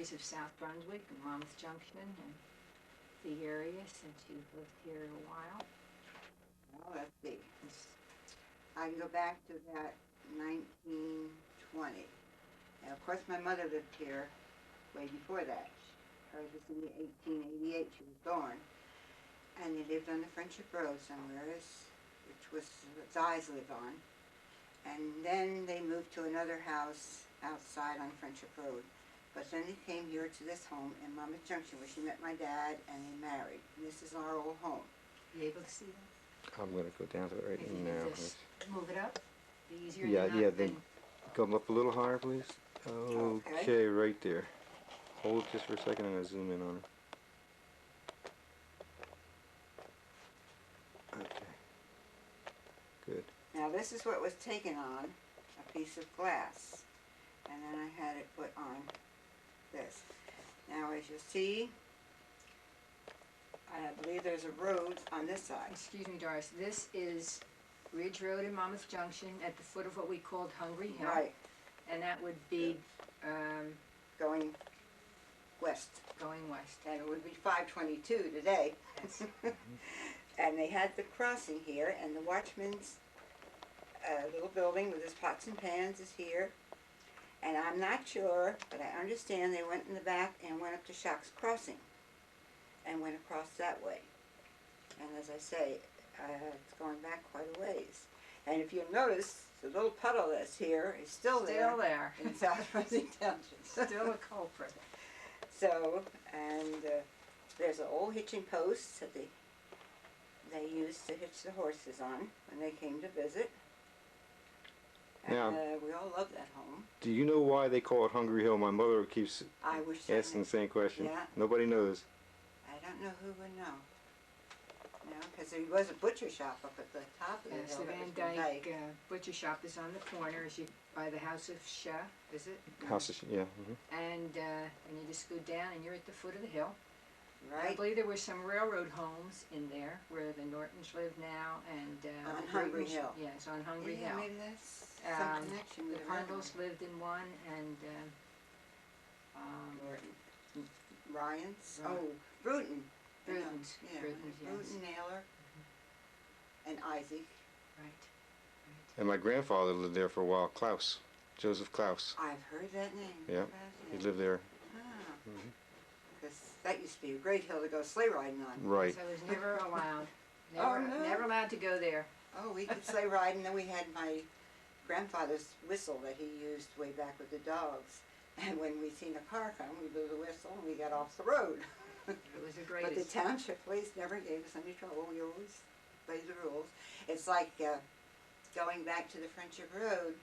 memories of South Brunswick and Monmouth Junction and the area since you've lived here a while? Well, let's see. I can go back to that 1920. And of course, my mother lived here way before that. Hers was in the 1888. She was born. And they lived on the Friendship Road somewhere, which was Zi's lived on. And then they moved to another house outside on Friendship Road. But then they came here to this home in Monmouth Junction, where she met my dad and they married. And this is our old home. Are you able to see that? I'm going to go down to it right now. Just move it up. Be easier. Yeah, then come up a little higher, please. Okay, right there. Hold just for a second. I'm going to zoom in on it. Okay. Good. Now this is what was taken on, a piece of glass. And then I had it put on this. Now as you'll see, I believe there's a road on this side. Excuse me, Doris. This is Ridge Road in Monmouth Junction at the foot of what we called Hungry Hill. Right. And that would be going west. Going west. And it would be 522 today. Yes. And they had the crossing here, and the watchman's little building with his pots and pans is here. And I'm not sure, but I understand they went in the back and went up to Shock's Crossing and went across that way. And as I say, it's going back quite a ways. And if you'll notice, the little puddle that's here is still there in South Brunswick Township. Still a culprit. So, and there's an old hitching post that they used to hitch the horses on when they came to visit. And now, we all love that home. Do you know why they call it Hungry Hill? My mother keeps asking the same question. Yeah. Nobody knows. I don't know who would know. No, because there was a butcher shop up at the top of the hill. Yes, the Van Dyke butcher shop is on the corner as you by the House of Shah, is it? House of Shah, yeah. Mm-hmm. And you just go down and you're at the foot of the hill. Right. I believe there were some railroad homes in there where the Nortons live now, and on Hungry Hill. Yes, on Hungry Hill. Maybe that's some connection with the Pundles lived in one, and Ryan's. Oh, Bruton. Bruton's. Yeah, Bruton's, yes. Bruton, Naylor, and Isaac. Right. And my grandfather lived there for a while, Klaus, Joseph Klaus. I've heard that name. Yeah, he lived there. Ah. Mm-hmm. Because that used to be a great hill to go sleigh riding on. Right. So I was never allowed. Never allowed to go there. Oh, we could sleigh ride, and then we had my grandfather's whistle that he used way back with the dogs. And when we seen a car come, we blew the whistle and we got off the road. It was the But greatest. the township police never gave us any trouble. We always obeyed the rules. It's like going back to the Friendship Road.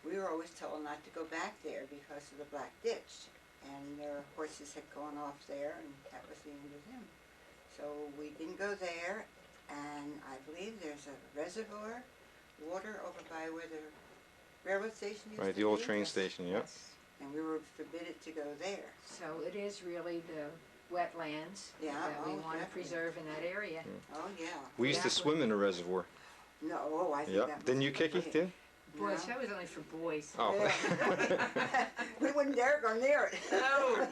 We were always told not to go back there because of the Black Ditch. And their horses had gone off there, and that was the end of them. So we didn't go there, and I believe there's a reservoir, water over by where the railroad station used to be. Right, the old train station, yep. Yes. And we were forbidden to go there. So it is really the wetlands Yeah, that we want to definitely. preserve in that area. Oh, yeah. We used to swim in the reservoir. No, I think Yep. that was Didn't you, Kiki, too? Boys, No. that was only for boys. Oh. Yeah. We wouldn't dare go near it. No.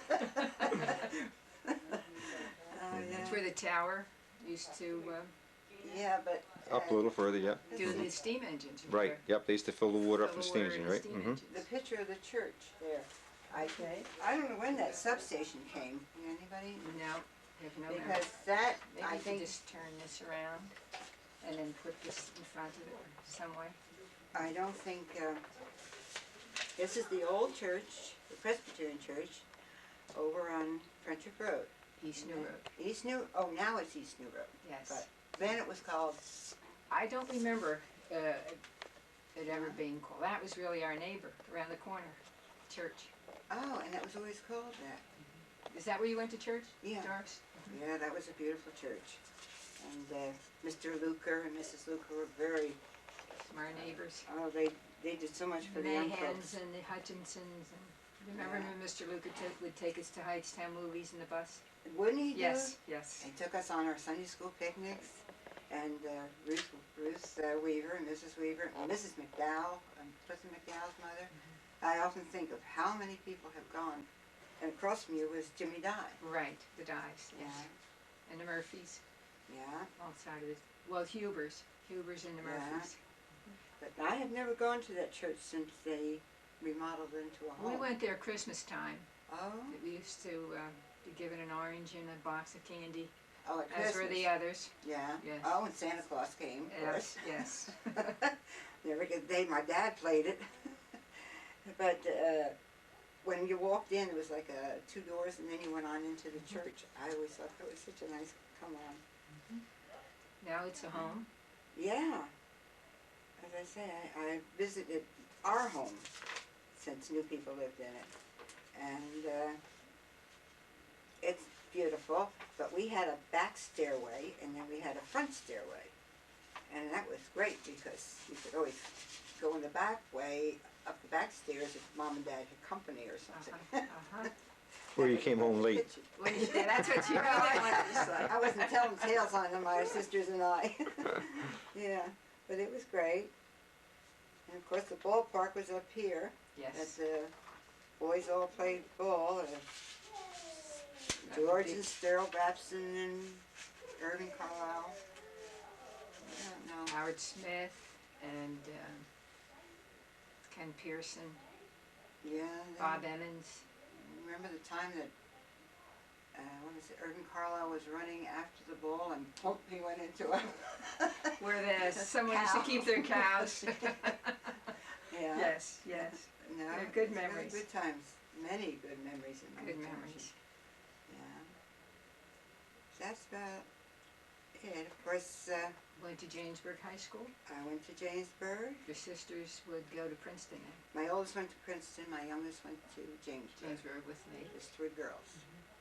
Yeah. That's where the tower used to Yeah, but... Up a little further, yep. do the steam engines. Right, yep, they used to fill the water up Fill from the steam water engine, in right? steam Mm-hmm. engines. The picture of the church there, I don't know when that substation came. Anybody? No, have no memory. Because that, Maybe I you could think, just turn this around and then put this in front of it some way. I don't think, this is the old church, the Presbyterian church, over on Friendship Road. East New Road. East New, oh, now it's East New Road. Yes. But then it was called, I don't remember it ever being called. That was really our neighbor around the corner, church. oh, and that was always called that. Is that where you went to church, Yeah. Doris? Yeah, that was a beautiful church. And Mr. Luker and Mrs. Luker were very, From our neighbors. oh, they did so much for The the young Mayhans folks. and the Hutchinsons. And remember Yeah. when Mr. Luker would take us to Hightstown movies in the bus? Wouldn't he do? Yes, yes. They took us on our Sunday school picnics, and Ruth Weaver and Mrs. Weaver and Mrs. McDowell, and President McDowell's mother. I often think of how many people have gone And across from you was Jimmy Dye. Right, the Dyes, yes. Yeah. And the Murphys, Yeah. outside of it. Well, Huber's and the Yeah. Murphys. But I have never gone to that church since they remodeled into a home. We went there Christmas time. Oh. We used to be given an orange and a box of candy, Oh, at as Christmas. were the others. Yeah. Yes. Oh, and Santa Claus came, of course. Yes. Never get the day my dad played it. But when you walked in, it was like 2 doors, and then you went on into the church. I always thought that was such a nice come on. Now it's a home. Yeah. As I say, I visited our home since new people lived in it. And it's beautiful, but we had a back stairway, and then we had a front stairway. And that was great because you could always go in the back way, up the back stairs if Mom and Dad had company or something. Or you came home late. Well, yeah, that's what you really wanted to say. I wasn't telling tales on them, my sisters and I. Yeah, but it was great. And of course the ballpark was up here. Yes. That the boys all played ball. George and Sterl Babson and Irving Carlisle. I don't know. Howard Smith and Ken Pearson, Yeah. Bob Emmons. Remember the time that Irving Carlisle was running after the ball and plump, he went into it. Where someone used to keep their cows. Yeah. Yes. No, They're good it's memories. Good times. Many good memories in Good Monmouth memories. Junction. Yeah. That's about it. Of course, Went to Jamesburg High School. I went to Jamesburg. Your sisters would go to Princeton then. My oldest went to Princeton. My youngest went to Jamesburg. Jamesburg with me. There's 3 girls.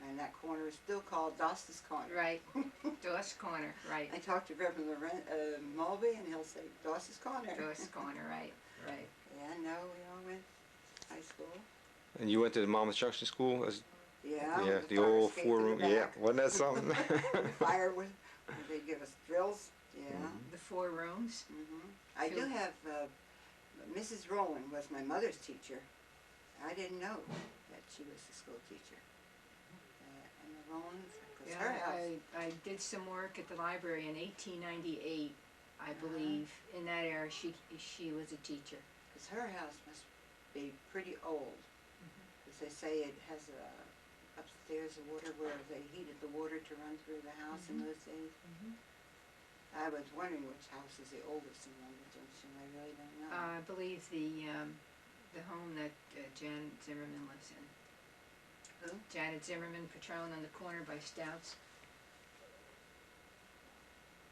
And that corner is still called Daust's Corner. Right. Doris Corner, right. I talked to Reverend Mulvey, and he'll say Daust's Corner. Doris Corner, right. Yeah, no, we all went to high school. And you went to the Monmouth Junction School? Yeah. Yeah, with the fire old escape in 4-room. the Yeah, back. wasn't that something? Fire was, they'd give us drills. Yeah. The 4 rooms. I do Phil- have, Mrs. Rowland was my mother's teacher. I didn't know that she was the school teacher. And the Rowlands, because her house. I did some work at the library in 1898, I believe. In that era, she was a teacher. Because her house must be pretty old. Because they say it has upstairs a water where they heated the water to run through the house in those days. I was wondering which house is the oldest in Monmouth Junction. I really don't know. I believe the home that Janet Zimmerman lives in. Who? Janet Zimmerman, Patron on the corner by Stouts.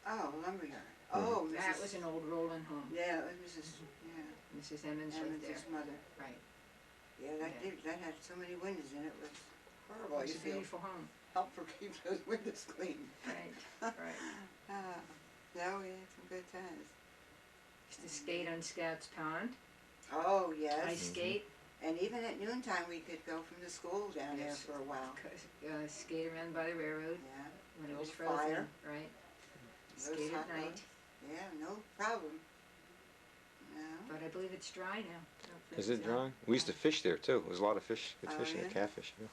Oh, lumberyard. Oh, Mrs. That was an old Roland home. Yeah, it was Mrs. Emmons lived there. Emmons' mother. Right. Yeah, that had so many windows in it. It was horrible. It was You a feel beautiful home. help her keep those windows clean. Right. No, we had some good times. Used to skate on Scouts Pond. Oh, yes. Ice skate. And even at noontime, we could go from the school down there Yes. for a while. Skate around by the railroad Yeah. when it was Little frozen. fire. Right. Those Skate hot at night. dogs. Yeah, no problem. No. But I believe it's dry now. Is it dry? We used to fish there too. There's a lot of fish, good Oh, fishing, yeah? catfish. Yeah.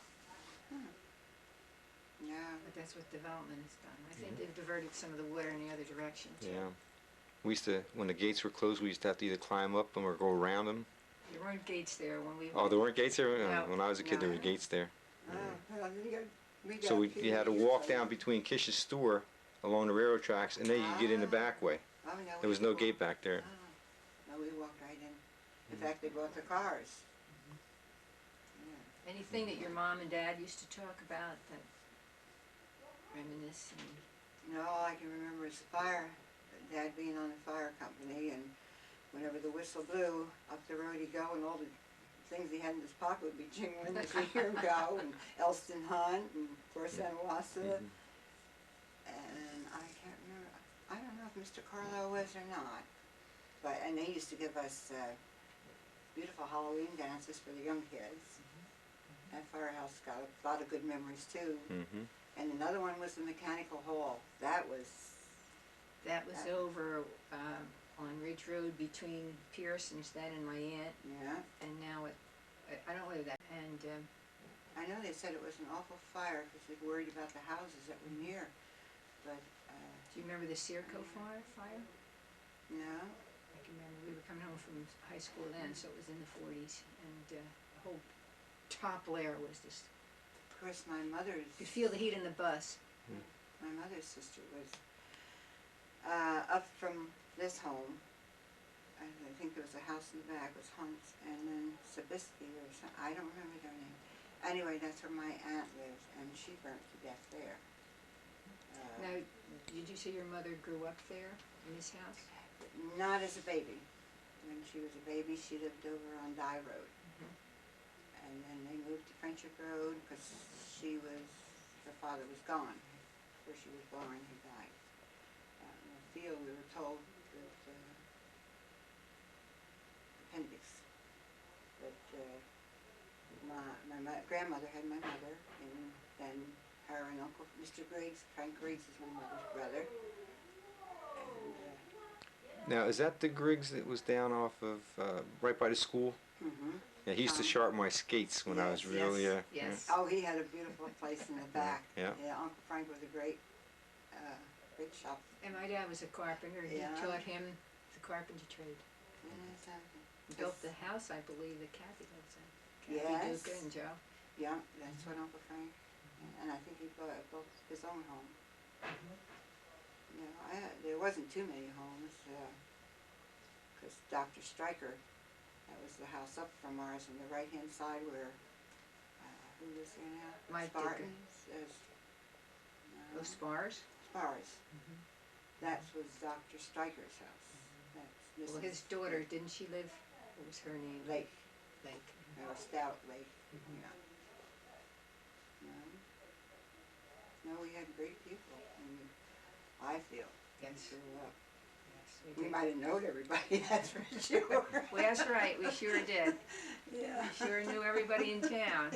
No. But that's what development has done. I think they've diverted some of the water in the other direction too. Yeah. We used to, when the gates were closed, we used to have to either climb up them or go around them. There weren't gates there when we Oh, went. there weren't gates there? No. When I was a kid, there were No. gates there. Well, we got So a few you had to years walk later. down between Kish's store along the railroad tracks, and then you could get in the back way. Oh, no, There was we no walked- gate back there. Oh, no, we walked right in. In fact, they brought the cars. Yeah. Anything that your mom and dad used to talk about that reminisce and No, all I can remember is the fire. Dad being on the fire company, and whenever the whistle blew, up the road he'd go, and all the things he had in his pocket would be jingling as you hear him go, and Elston Hunt, and of course Anawassa. And I can't remember, I don't know if Mr. Carlo was or not, but, and they used to give us beautiful Halloween dances for the young kids. That firehouse got a lot of good memories too. Mm-hmm. And another one was the Mechanical Hall. That was over on Ridge Road between Pearson's then and my aunt, yeah. and now I don't know whether that, and I know they said it was an awful fire because they worried about the houses that were near, but, Do you remember the Circo fire? no. I can remember, we were coming home from high school then, so it was in the 40s, and the whole top layer was just, Of course, my mother's, you could feel the heat in the bus. my mother's sister was, up from this home. I think there was a house in the back, was Hunt's, and then Sabisky or some, I don't remember their name. Anyway, that's where my aunt lives, and she burnt to death there. Now, did you say your mother grew up there, in this house? Not as a baby. When she was a baby, she lived over on Dye Road. And then they moved to Friendship Road because her father was gone. Before she was born, he died. In the field, we were told that, appendix. But, my grandmother had my mother, and then her and Uncle Mr. Griggs, Frank Griggs is my mother's brother. And, Now, is that the Griggs that was down off of, right by the school? Yeah, he used to sharpen my skates when I was really, Yes. oh, he had a beautiful place in the back. Yeah. Uncle Frank was a great shop. And my dad was a carpenter, and he Yeah. taught him the carpenter trade. He built the house, I believe, that Kathy lives in. Kathy Yes. Duca and Joe. Yeah, that's what Uncle Frank, and I think he built his own home. There wasn't too many homes, because Dr. Stryker, that was the house up from ours on the right-hand side where, who lives there now? Mike Duca. Spartans, Those spars. Spars. That was Dr. Stryker's house. That's Well, his Mrs. daughter, didn't she live, what was her name? Lake, Lake. or Stout Lake, yeah. No, we had great people, and I feel, Yes. grew up. Yes, We did. might have known everybody, that's for sure. Well, that's right, we sure did. Yeah. We sure knew everybody in town.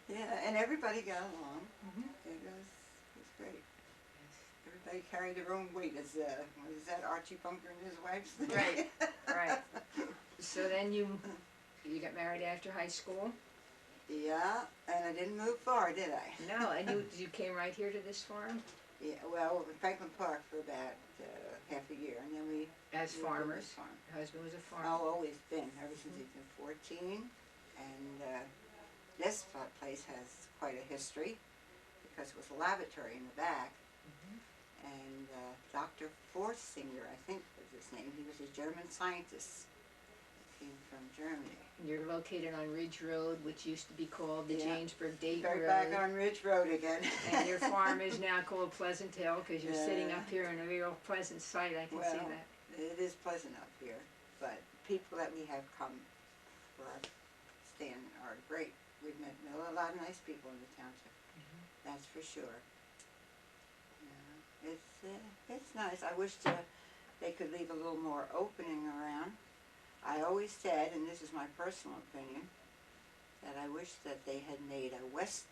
Yeah, and everybody got along. It was great. Everybody carried their own weight, as what is that, Archie Bunker and his wife said? Right, right. So then you got married after high school? Yeah, and I didn't move far, did I? No, and you came right here to this farm? Yeah, well, in Franklin Park for about half a year, and then we As moved to farmers? this farm. Your husband was a farmer? Oh, always been, ever since he's been 14, and this place has quite a history, because it was a lavatory in the back, and Dr. Sigle, I think was his name, he was a German scientist, came from Germany. You're located on Ridge Road, which used to be called the Yeah. Jamesburg Dayton Right Road. back on Ridge Road again. And your farm is now called Pleasant Hill, because you're sitting Yeah. up here in a real pleasant sight, I can see Well, that. it is pleasant up here, but people that we have come for our stand are great. We've met a lot of nice people in the township, that's for sure. Yeah, it's nice. I wish they could leave a little more opening around. I always said, and this is my personal opinion, that I wish that they had made a West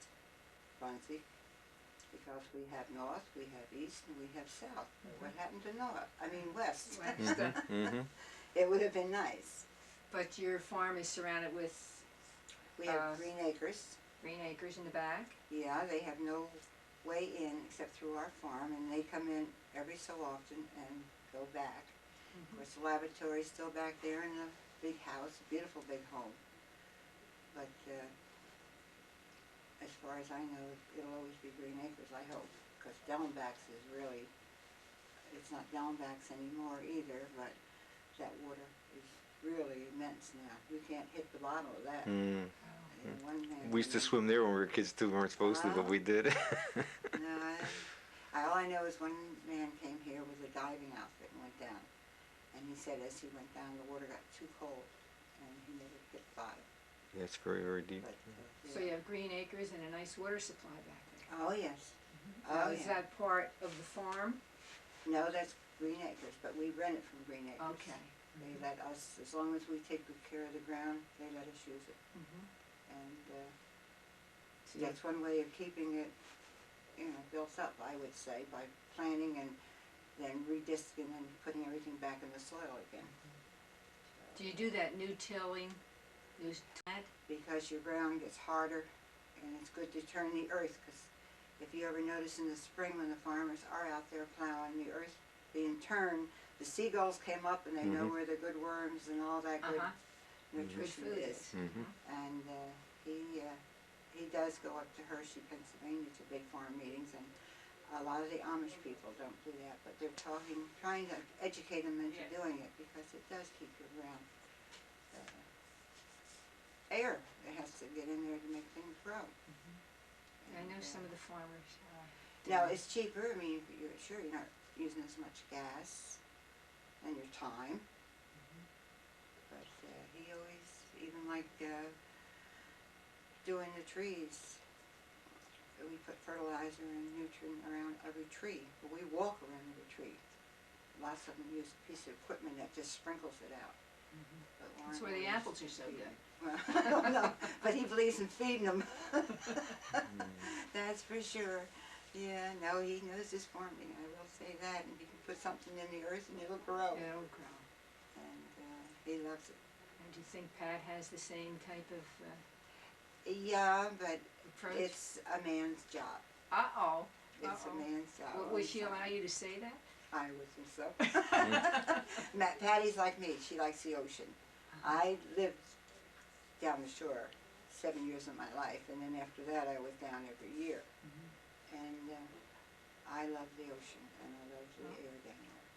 Brunswick, because we have north, we have east, and we have south. What happened to north? I mean west. It would have been nice. But your farm is surrounded with We have green acres. green acres in the back? Yeah, they have no way in except through our farm, and they come in every so often and go back. Of course, the lavatory's still back there in the big house, beautiful big home. But as far as I know, it'll always be green acres, I hope, because Dellenbach's is really, it's not Dellenbach's anymore either, but that water is really immense now. You can't hit the bottom of that. One man We used to swim there when we were kids too. We weren't supposed to, but we did. No, all I know is one man came here with a diving outfit and went down. And he said as he went down, the water got too cold, and he never hit the bottom. Yeah, it's very, very deep. But, So you have green acres and a nice water supply back there? oh, yes. Now, Oh, is yeah. that part of the farm? No, that's Green Acres, but we rent it from Green Acres. Okay. They let us, as long as we take good care of the ground, they let us use it. And So that's one way of keeping it, built up, I would say, by planting and then redisking and putting everything back in the soil again. Do you do that new tilling, new plant? Because your ground gets harder and it's good to turn the earth, because if you ever notice in the spring when the farmers are out there plowing, the earth being turned, the seagulls came up and they know where the good worms and all that good nutrition Good food is. is. And he does go up to Hershey, Pennsylvania to big farm meetings, and a lot of the Amish people don't do that, but they're trying to educate them into doing it, because it does keep your ground air. It has to get in there to make things grow. I know some of the farmers. Now, it's cheaper. I mean, you're not using as much gas and your time. But he always, even like doing the trees, we put fertilizer and nutrient around every tree. But we walk around every tree. Lots of them use a piece of equipment that just sprinkles it out. But That's where Warren the always- apples are so good. Well, I don't know, but he believes in feeding them. That's for sure. Yeah, no, he knows his farming, I will say that, and he can put something in the earth and it'll grow. It'll grow. And he loves it. And do you think Pat has the same type of Yeah, but approach? it's a man's job. Uh-oh. It's a man's job. Would she allow you to say that? I would think so. Patty's like me, she likes the ocean. I lived down the shore 7 years of my life, and then after that I was down every year. And I love the ocean, and I love the air down there.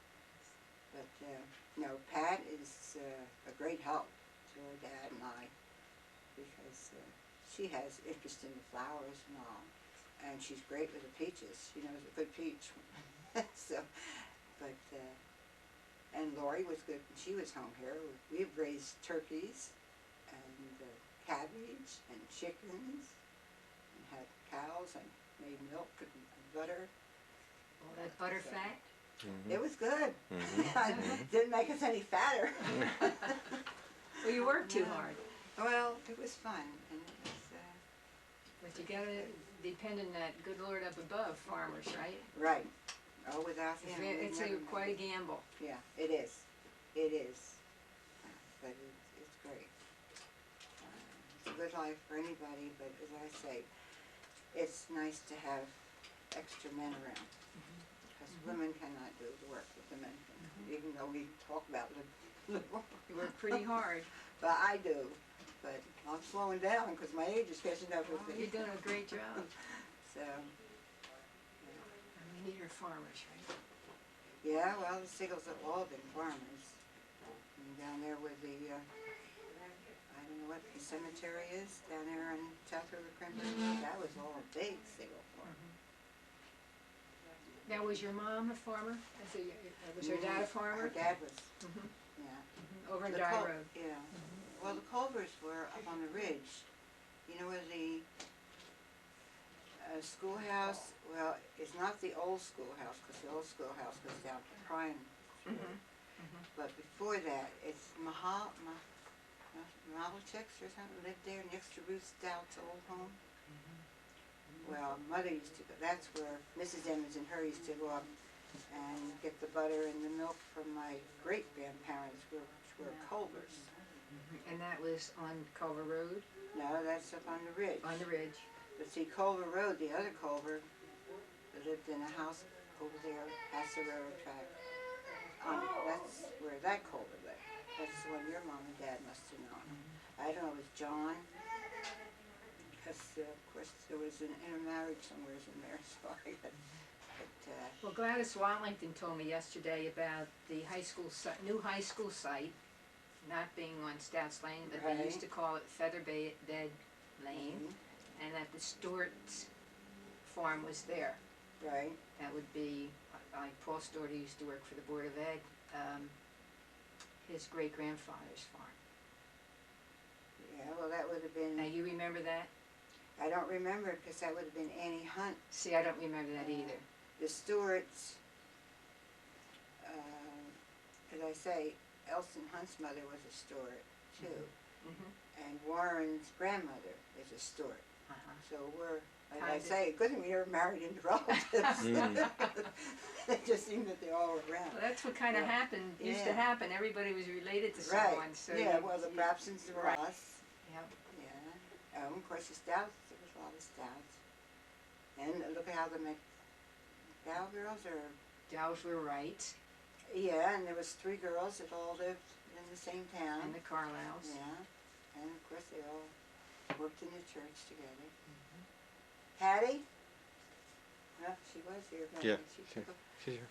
But no, Pat is a great help to her dad and I, because she has interest in the flowers and all, and she's great with the peaches. She knows a good peach. So, but and Lori was good when she was home here. We've raised turkeys and cabbage and chickens, and had cows and made milk and butter. All that butter So, fat? It was good. Didn't make us any fatter. Well, you worked too hard. Well, it was fun, and it was But you gotta depend on that good Lord up above, farmers, right? right. Oh, without him, we'd It's never quite a made it. gamble. Yeah, it is. It is. But it's great. It's a good life for anybody, but as I say, it's nice to have extra men around. Because women cannot do the work that the men can do, even though we talk about liberal. You work pretty hard. But I do. But I'm slowing down because my age is catching up with me. You're doing a great job. So, We need our farmers, right? yeah, well, the Sigles have all been farmers. And down there with the, I don't know what the cemetery is, down there in South River Crimson, that was all a big Sigle farm. Now, was your mom a farmer? Was her dad a farmer? Her dad was, Mhm. yeah. Over in The Dye Cul- Road. Yeah. Well, the Culvers were up on the ridge. You know where the schoolhouse, well, it's not the old schoolhouse, because the old schoolhouse goes down to Prime Street. But before that, it's Mahalchicks or something lived there next to Ruth Stout's old home. Well, Mother used to go, that's where Mrs. Emmons and her used to go up and get the butter and the milk from my great-grandparents, which were Culvers. And that was on Culver Road, No, that's up on the ridge. on the ridge. But see, Culver Road, the other Culver, lived in a house over there past the railroad track. That's where that Culver lived. That's the one your mom and dad must have known. I don't know, it was John. Because, of course, there was an intermarriage somewhere in there, so I got, but, Well, Gladys Watlington told me yesterday about the high school new high school site, not being on Stouts Lane, but they used to call it Feather Bed Lane, and that the Stewart's farm was there. right, That would be, like Paul Stewart, who used to work for the Board of Ed, his great-grandfather's farm. yeah, well, that would have Now, been, you remember that? I don't remember, because that would have been Annie Hunt. See, I don't remember that either. The Stewarts, as I say, Elson Hunt's mother was a Stewart, too. And Warren's grandmother is a Stewart. So we're, as I Kind of. say, good thing we never married into relatives. It just seemed that they all were around. Well, that's what kind of Yeah. happened, used to Yeah. happen. Everybody was related to Right, someone, so yeah, you- well, the you- Brabsons, the Right. Ross, Yep. yeah. Of course, the Stouts, it was lot of Stouts. And look at how the McDowell girls are. Dows were right, Yeah, and there was 3 girls that all lived in the same town. and the Carlisles. Yeah, and of course they all worked in the church together. Hattie? Well, she was here, but Yeah, she she- took a she's here.